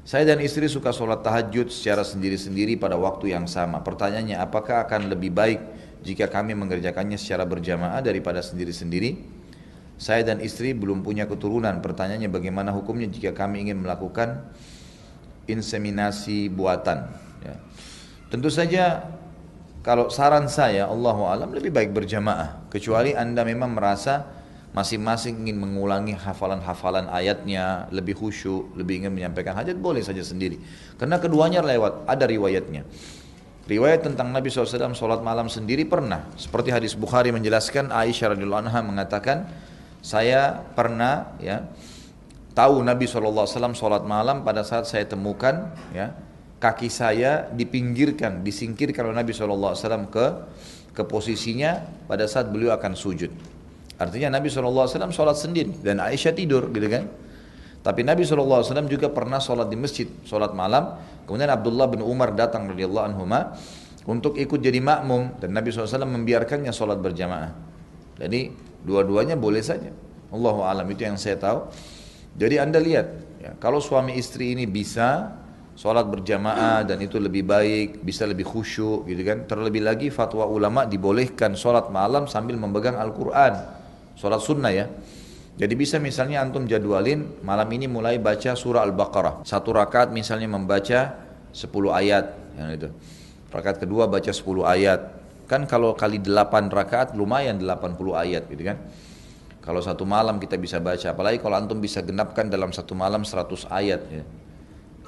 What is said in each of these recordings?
Saya dan istri suka sholat tahajud secara sendiri-sendiri pada waktu yang sama. Pertanyaannya, apakah akan lebih baik jika kami mengerjakannya secara berjamaah daripada sendiri-sendiri? Saya dan istri belum punya keturunan. Pertanyaannya, bagaimana hukumnya jika kami ingin melakukan inseminasi buatan? Ya. Tentu saja, kalau saran saya, Allahu alam, lebih baik berjamaah. Kecuali Anda memang merasa masing-masing ingin mengulangi hafalan-hafalan ayatnya, lebih khusyuk, lebih ingin menyampaikan hajat, boleh saja sendiri. Karena keduanya lewat, ada riwayatnya. Riwayat tentang Nabi SAW sholat malam sendiri pernah. Seperti hadis Bukhari menjelaskan, Aisyah radhiyallahu anha mengatakan, saya pernah tahu Nabi SAW sholat malam pada saat saya temukan kaki saya dipinggirkan, disingkirkan oleh Nabi SAW ke posisinya pada saat beliau akan sujud. Artinya Nabi SAW sholat sendiri dan Aisyah tidur gitu kan. Tapi Nabi SAW juga pernah sholat di masjid, sholat malam. Kemudian Abdullah bin Umar datang radhiyallahu anhuma untuk ikut jadi makmum. Dan Nabi SAW membiarkannya sholat berjamaah. Jadi dua-duanya boleh saja. Allahu alam, itu yang saya tahu. Jadi Anda lihat, kalau suami istri ini bisa sholat berjamaah dan itu lebih baik, bisa lebih khusyuk gitu kan. Terlebih lagi fatwa ulama dibolehkan sholat malam sambil memegang Al-Quran. Sholat sunnah ya. Jadi bisa misalnya antum jadwalin malam ini mulai baca surah Al-Baqarah. Satu rakaat misalnya membaca 10 ayat. Itu. Rakaat kedua baca 10 ayat. Kan kalau kali 8 rakaat lumayan 80 ayat gitu kan. Kalau satu malam kita bisa baca. Apalagi kalau antum bisa genapkan dalam satu malam 100 ayat ya.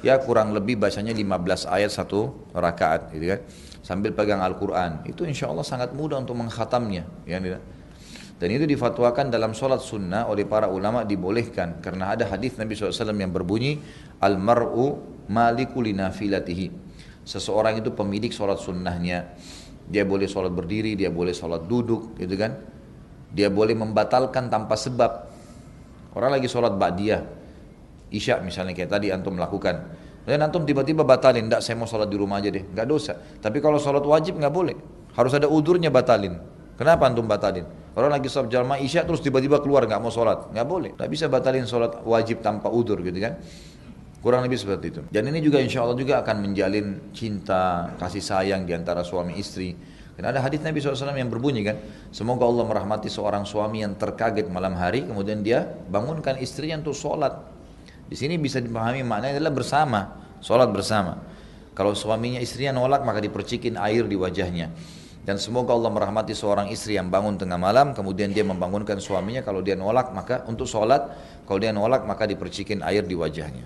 Ya kurang lebih bacanya 15 ayat satu rakaat gitu kan. Sambil pegang Al-Quran. Itu insya Allah sangat mudah untuk mengkhatamnya. Ya. Dan itu difatwakan dalam sholat sunnah oleh para ulama dibolehkan. Karena ada hadis Nabi SAW yang berbunyi, Al-mar'u maliku linafilatihi. Seseorang itu pemilik sholat sunnahnya. Dia boleh sholat berdiri, dia boleh sholat duduk, gitu kan. Dia boleh membatalkan tanpa sebab. Orang lagi sholat ba'diyah, Isya misalnya kayak tadi antum melakukan. Dan antum tiba-tiba batalin, enggak saya mau sholat di rumah aja deh, enggak dosa. Tapi kalau sholat wajib enggak boleh. Harus ada udurnya batalin. Kenapa antum batalin? Orang lagi sholat jamaah Isya terus tiba-tiba keluar nggak mau sholat, nggak boleh. Nggak bisa batalin sholat wajib tanpa udur gitu kan? Kurang lebih seperti itu. Dan ini juga insya Allah juga akan menjalin cinta, kasih sayang di antara suami istri. Dan ada hadis Nabi SAW yang berbunyi kan, semoga Allah merahmati seorang suami yang terkaget malam hari, kemudian dia bangunkan istrinya untuk sholat. Di sini bisa dipahami maknanya adalah bersama, sholat bersama. Kalau suaminya istrinya nolak maka dipercikin air di wajahnya. Dan semoga Allah merahmati seorang istri yang bangun tengah malam, kemudian dia membangunkan suaminya, kalau dia nolak maka untuk sholat, kalau dia nolak maka dipercikin air di wajahnya.